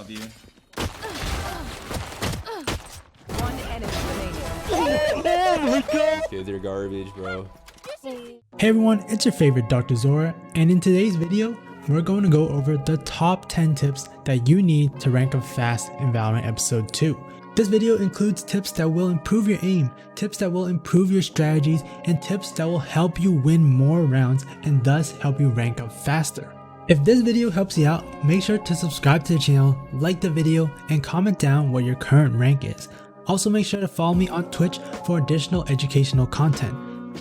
above you. One enemy Oh my god! Kids are garbage, bro. Hey everyone, it's your favorite Dr. Zora, and in today's video, we're going to go over the top 10 tips that you need to rank up fast in Valorant Episode 2. This video includes tips that will improve your aim, tips that will improve your strategies, and tips that will help you win more rounds and thus help you rank up faster. If this video helps you out, make sure to subscribe to the channel, like the video, and comment down what your current rank is. Also make sure to follow me on Twitch for additional educational content.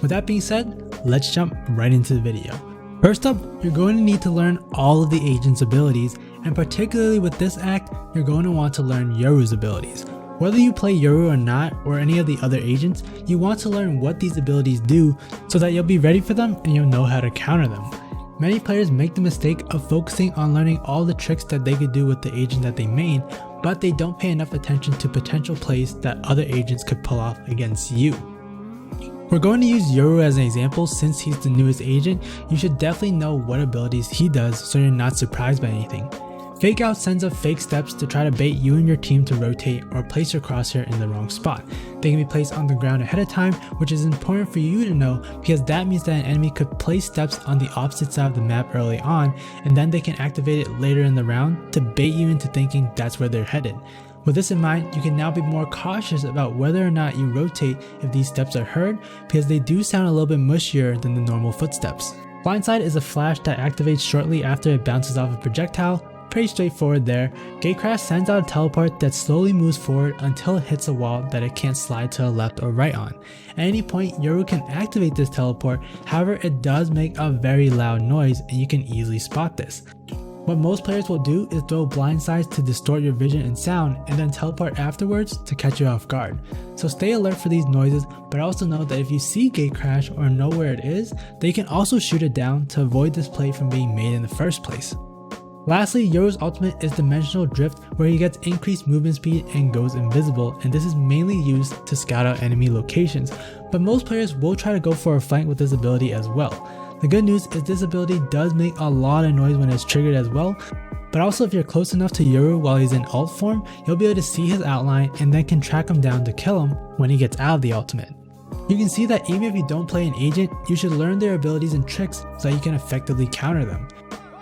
With that being said, let's jump right into the video. First up, you're going to need to learn all of the agent's abilities, and particularly with this act, you're going to want to learn Yoru's abilities. Whether you play Yoru or not, or any of the other agents, you want to learn what these abilities do so that you'll be ready for them and you'll know how to counter them. Many players make the mistake of focusing on learning all the tricks that they could do with the agent that they main, but they don't pay enough attention to potential plays that other agents could pull off against you. We're going to use Yoru as an example. Since he's the newest agent, you should definitely know what abilities he does so you're not surprised by anything. Fake Out sends up fake steps to try to bait you and your team to rotate or place your crosshair in the wrong spot. They can be placed on the ground ahead of time, which is important for you to know because that means that an enemy could place steps on the opposite side of the map early on, and then they can activate it later in the round to bait you into thinking that's where they're headed. With this in mind, you can now be more cautious about whether or not you rotate if these steps are heard, because they do sound a little bit mushier than the normal footsteps. Blindside is a flash that activates shortly after it bounces off a projectile. Pretty straightforward there. Gatecrash sends out a teleport that slowly moves forward until it hits a wall that it can't slide to the left or right on. At any point, Yoru can activate this teleport, however it does make a very loud noise and you can easily spot this. What most players will do is throw blindsides to distort your vision and sound and then teleport afterwards to catch you off guard. So stay alert for these noises, but also know that if you see Gatecrash or know where it is, then you can also shoot it down to avoid this play from being made in the first place. Lastly, Yoru's ultimate is Dimensional Drift, where he gets increased movement speed and goes invisible, and this is mainly used to scout out enemy locations, but most players will try to go for a flank with this ability as well. The good news is this ability does make a lot of noise when it's triggered as well, but also if you're close enough to Yoru while he's in ult form, you'll be able to see his outline and then can track him down to kill him when he gets out of the ultimate. You can see that even if you don't play an agent, you should learn their abilities and tricks so that you can effectively counter them.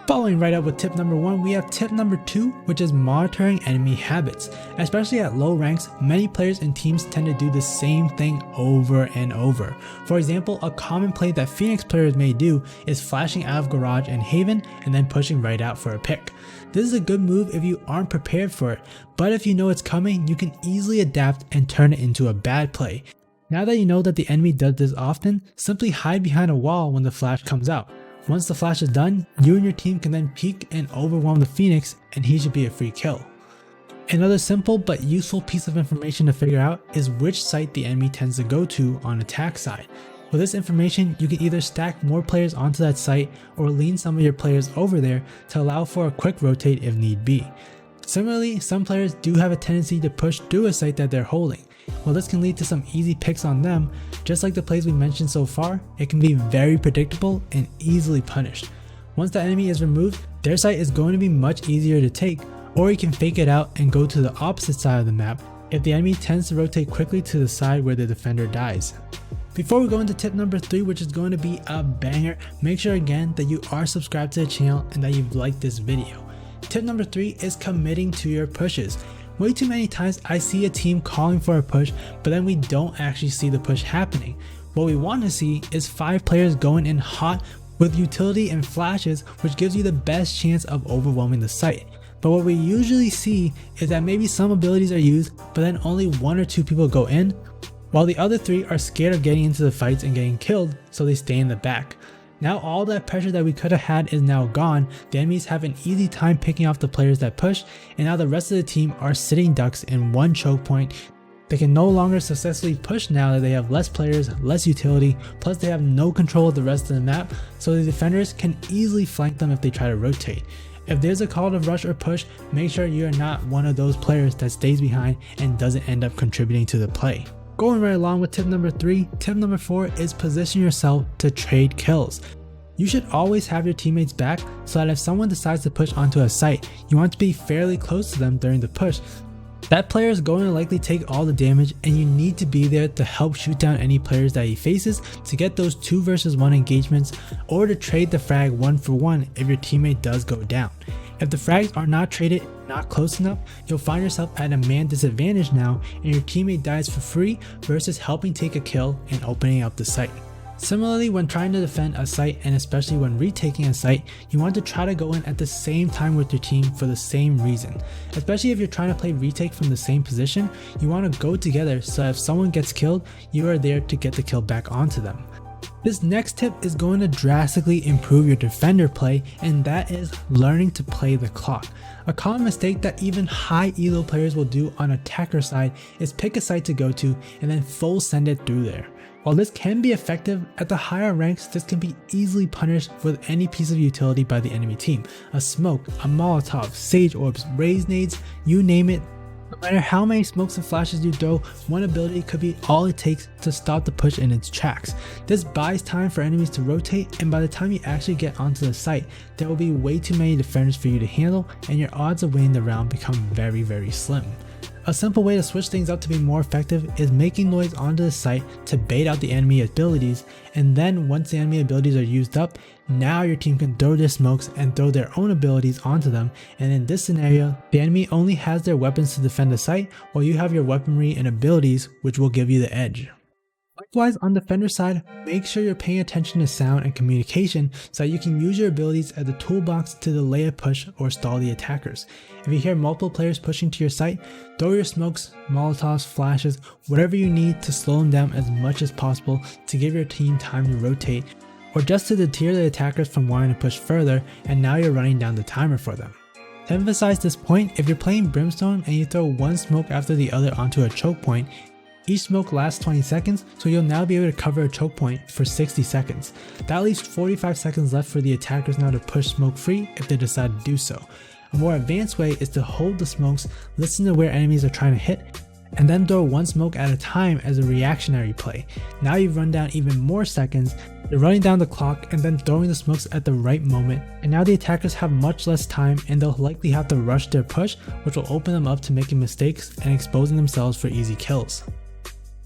Following right up with tip number 1, we have tip number 2, which is monitoring enemy habits. Especially at low ranks, many players and teams tend to do the same thing over and over. For example, a common play that Phoenix players may do is flashing out of Garage and Haven and then pushing right out for a pick. This is a good move if you aren't prepared for it, but if you know it's coming, you can easily adapt and turn it into a bad play. Now that you know that the enemy does this often, simply hide behind a wall when the flash comes out. Once the flash is done, you and your team can then peek and overwhelm the Phoenix and he should be a free kill. Another simple but useful piece of information to figure out is which site the enemy tends to go to on attack side. With this information, you can either stack more players onto that site or lean some of your players over there to allow for a quick rotate if need be. Similarly, some players do have a tendency to push through a site that they're holding. While this can lead to some easy picks on them, just like the plays we mentioned so far, it can be very predictable and easily punished. Once the enemy is removed, their site is going to be much easier to take, or you can fake it out and go to the opposite side of the map if the enemy tends to rotate quickly to the side where the defender dies. Before we go into tip number 3, which is going to be a banger, make sure again that you are subscribed to the channel and that you've liked this video. Tip number 3 is committing to your pushes. Way too many times I see a team calling for a push, but then we don't actually see the push happening. What we want to see is 5 players going in hot with utility and flashes, which gives you the best chance of overwhelming the site. But what we usually see is that maybe some abilities are used, but then only 1 or 2 people go in, while the other 3 are scared of getting into the fights and getting killed, so they stay in the back. Now all that pressure that we could have had is now gone. The enemies have an easy time picking off the players that push, and now the rest of the team are sitting ducks in one choke point. They can no longer successfully push now that they have less players, less utility, plus they have no control of the rest of the map, so the defenders can easily flank them if they try to rotate. If there's a call to rush or push, make sure you are not one of those players that stays behind and doesn't end up contributing to the play. Going right along with tip number 3, tip number 4 is position yourself to trade kills. You should always have your teammates back so that if someone decides to push onto a site, you want to be fairly close to them during the push. That player is going to likely take all the damage and you need to be there to help shoot down any players that he faces to get those 2 versus 1 engagements, or to trade the frag 1 for 1 if your teammate does go down. If the frags are not traded, not close enough, you'll find yourself at a man disadvantage now and your teammate dies for free versus helping take a kill and opening up the site. Similarly, when trying to defend a site, and especially when retaking a site, you want to try to go in at the same time with your team for the same reason. Especially if you're trying to play retake from the same position, you want to go together so if someone gets killed, you are there to get the kill back onto them. This next tip is going to drastically improve your defender play, and that is learning to play the clock. A common mistake that even high elo players will do on attacker side is pick a site to go to and then full send it through there. While this can be effective, at the higher ranks this can be easily punished with any piece of utility by the enemy team. A smoke, a molotov, sage orbs, raise nades, you name it. No matter how many smokes and flashes you throw, one ability could be all it takes to stop the push in its tracks. This buys time for enemies to rotate, and by the time you actually get onto the site, there will be way too many defenders for you to handle and your odds of winning the round become very slim. A simple way to switch things up to be more effective is making noise onto the site to bait out the enemy abilities, and then once the enemy abilities are used up, now your team can throw their smokes and throw their own abilities onto them, and in this scenario, the enemy only has their weapons to defend the site while you have your weaponry and abilities, which will give you the edge. Likewise, on the defender side, make sure you're paying attention to sound and communication so that you can use your abilities as a toolbox to delay a push or stall the attackers. If you hear multiple players pushing to your site, throw your smokes, molotovs, flashes, whatever you need to slow them down as much as possible to give your team time to rotate, or just to deter the attackers from wanting to push further, and now you're running down the timer for them. To emphasize this point, if you're playing Brimstone and you throw one smoke after the other onto a choke point, each smoke lasts 20 seconds, so you'll now be able to cover a choke point for 60 seconds. That leaves 45 seconds left for the attackers now to push smoke free if they decide to do so. A more advanced way is to hold the smokes, listen to where enemies are trying to hit, and then throw one smoke at a time as a reactionary play. Now you've run down even more seconds, you're running down the clock and then throwing the smokes at the right moment, and now the attackers have much less time and they'll likely have to rush their push, which will open them up to making mistakes and exposing themselves for easy kills.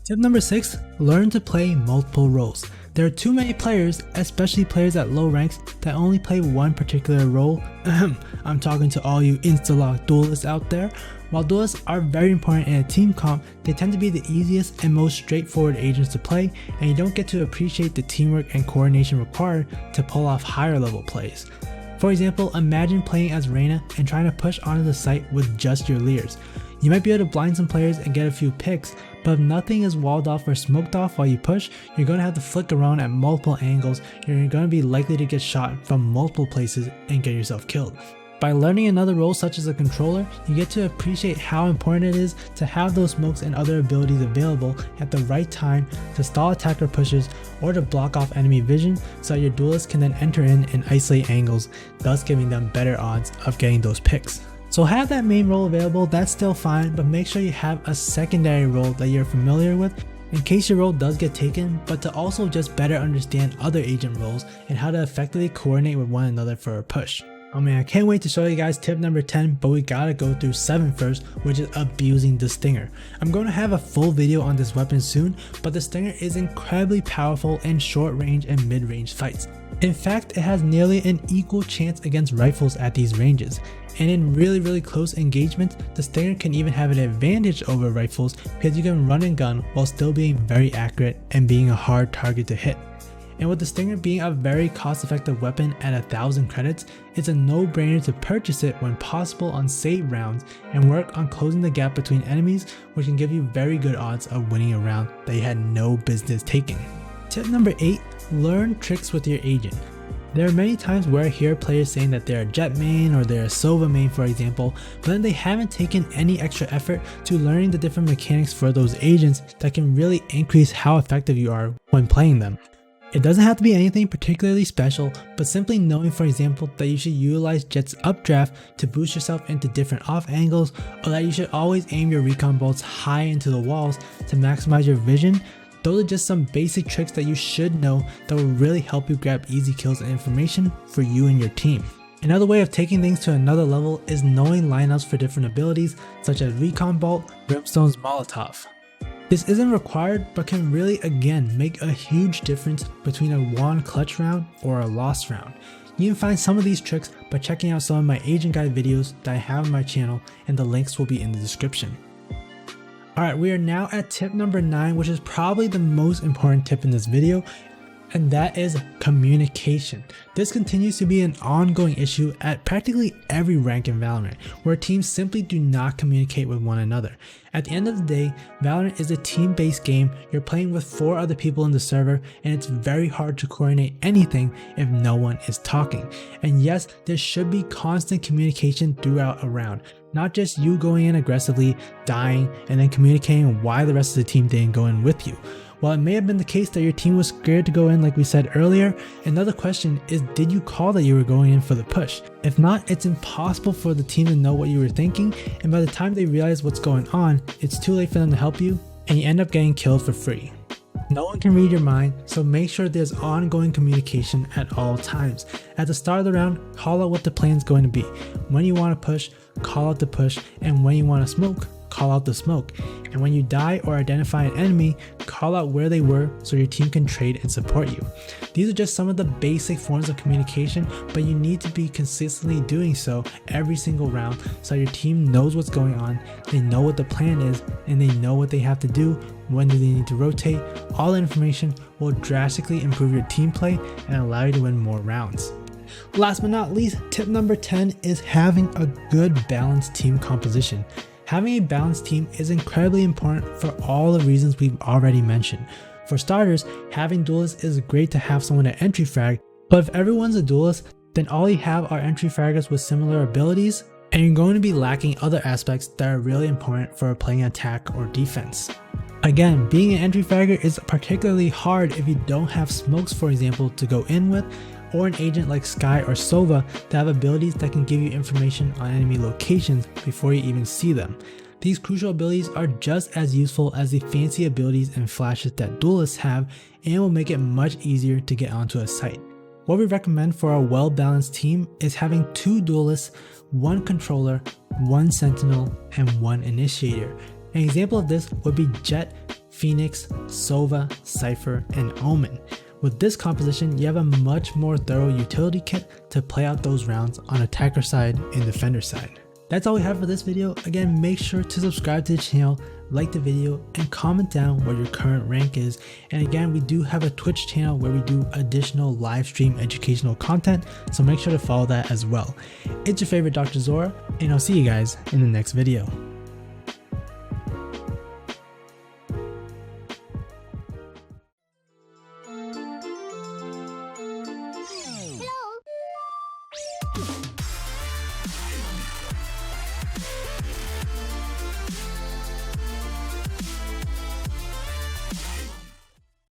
Tip number 6, learn to play multiple roles. There are too many players, especially players at low ranks, that only play one particular role. I'm talking to all you insta-lock duelists out there. While duelists are very important in a team comp, they tend to be the easiest and most straightforward agents to play, and you don't get to appreciate the teamwork and coordination required to pull off higher level plays. For example, imagine playing as Reyna and trying to push onto the site with just your Leers. You might be able to blind some players and get a few picks, but if nothing is walled off or smoked off while you push, you're going to have to flick around at multiple angles, and you're going to be likely to get shot from multiple places and get yourself killed. By learning another role such as a controller, you get to appreciate how important it is to have those smokes and other abilities available at the right time to stall attacker pushes or to block off enemy vision so that your duelists can then enter in and isolate angles, thus giving them better odds of getting those picks. So have that main role available, that's still fine, but make sure you have a secondary role that you're familiar with in case your role does get taken, but to also just better understand other agent roles and how to effectively coordinate with one another for a push. Oh man, I can't wait to show you guys tip number 10, but we gotta go through 7 first, which is abusing the Stinger. I'm going to have a full video on this weapon soon, but the Stinger is incredibly powerful in short range and mid range fights. In fact, it has nearly an equal chance against rifles at these ranges. And in really close engagements, the Stinger can even have an advantage over rifles because you can run and gun while still being very accurate and being a hard target to hit. And with the Stinger being a very cost-effective weapon at 1,000 credits, it's a no-brainer to purchase it when possible on save rounds and work on closing the gap between enemies, which can give you very good odds of winning a round that you had no business taking. Tip number 8, learn tricks with your agent. There are many times where I hear players saying that they're a Jet main or they're a Sova main for example, but then they haven't taken any extra effort to learning the different mechanics for those agents that can really increase how effective you are when playing them. It doesn't have to be anything particularly special, but simply knowing for example that you should utilize Jet's updraft to boost yourself into different off angles, or that you should always aim your recon bolts high into the walls to maximize your vision. Those are just some basic tricks that you should know that will really help you grab easy kills and information for you and your team. Another way of taking things to another level is knowing lineups for different abilities such as Recon Bolt, Brimstone's Molotov. This isn't required but can really again make a huge difference between a won clutch round or a lost round. You can find some of these tricks by checking out some of my agent guide videos that I have on my channel, and the links will be in the description. Alright, we are now at tip number 9, which is probably the most important tip in this video, and that is communication. This continues to be an ongoing issue at practically every rank in Valorant, where teams simply do not communicate with one another. At the end of the day, Valorant is a team-based game. You're playing with 4 other people in the server, and it's very hard to coordinate anything if no one is talking. And yes, there should be constant communication throughout a round, not just you going in aggressively, dying, and then communicating why the rest of the team didn't go in with you. While it may have been the case that your team was scared to go in like we said earlier, another question is, did you call that you were going in for the push? If not, it's impossible for the team to know what you were thinking, and by the time they realize what's going on, it's too late for them to help you, and you end up getting killed for free. No one can read your mind, so make sure there's ongoing communication at all times. At the start of the round, call out what the plan is going to be. When you want to push, call out the push, and when you want to smoke, call out the smoke. And when you die or identify an enemy, call out where they were so your team can trade and support you. These are just some of the basic forms of communication, but you need to be consistently doing so every single round so your team knows what's going on, they know what the plan is, and they know what they have to do, when do they need to rotate. All the information will drastically improve your team play and allow you to win more rounds. Last but not least, tip number 10 is having a good balanced team composition. Having a balanced team is incredibly important for all the reasons we've already mentioned. For starters, having duelists is great to have someone at entry frag, but if everyone's a duelist, then all you have are entry fraggers with similar abilities, and you're going to be lacking other aspects that are really important for playing attack or defense. Again, being an entry fragger is particularly hard if you don't have smokes, for example, to go in with, or an agent like Skye or Sova that have abilities that can give you information on enemy locations before you even see them. These crucial abilities are just as useful as the fancy abilities and flashes that duelists have, and will make it much easier to get onto a site. What we recommend for a well-balanced team is having 2 duelists, 1 controller, 1 sentinel, and 1 initiator. An example of this would be Jett, Phoenix, Sova, Cypher, and Omen. With this composition, you have a much more thorough utility kit to play out those rounds on attacker side and defender side. That's all we have for this video. Again, make sure to subscribe to the channel, like the video, and comment down what your current rank is. And again, we do have a Twitch channel where we do additional live stream educational content, so make sure to follow that as well. It's your favorite Dr. Zora, and I'll see you guys in the next video.